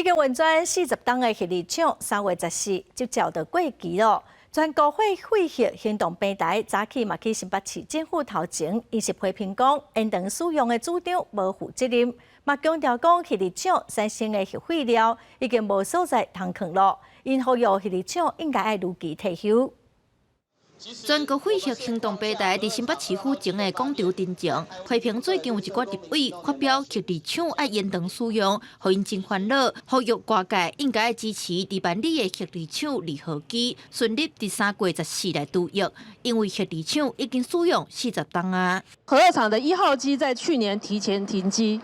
经运转40档的核电厂，3月14就照到过期咯。全国会废核行动平台早起嘛去新北市政府头前，伊是批评讲延长使用的主张无负责任，嘛强调讲核电厂产生的核废料已经无所在通放咯，因呼吁核电厂应该爱如期退休。 全国废核行动平台伫新北市府前的广场顶前，批评最近有一寡立委发表核电厂爱延长使用，互因真烦恼，呼吁外界应该支持伫万里的核电厂离合机顺利伫3月14来度役，因为核电厂已经使用40档啊。核二厂的1号机在去年提前停机，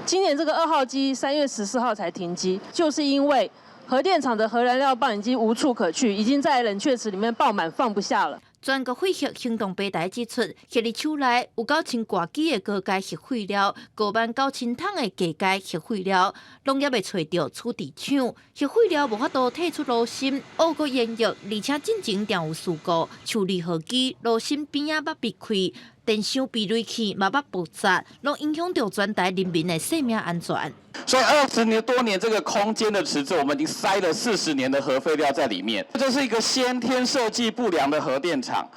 今年这个2号机3月14号才停机，就是因为 核电厂的核燃料棒已经无处可去，已经在冷却池里面爆满，放不下了。全国废核行动平台指出，核电厂内有9000挂机的高阶核废料，59000桶的低阶核废料，农业未找到处置厂，核废料无法度退出炉心，乌国烟药，而且进前常有事故，像离合机炉心边仔捌裂开，电箱避雷器嘛捌爆炸，拢影响到全台人民的生命安全。 所以20多年这个空间的池子，我们已经塞了40年的核废料在里面。这是一个先天设计不良的核电厂，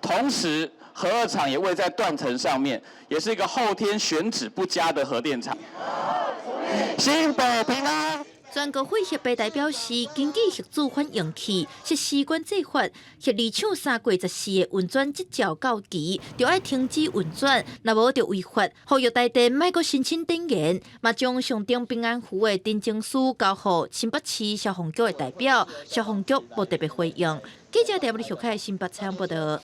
同时核二厂也位在断层上面，也是一个后天选址不佳的核电厂。新北平安。 全国废核平台表示，根据核主反应器实施管制法，核电厂3月14的运转即照到期，就要停止运转，若无就违法。呼吁台电莫阁申请电源，嘛将上顶平安符的订正书交予新北市消防局的代表，消防局无特别回应。记者台北小凯新北采访报道。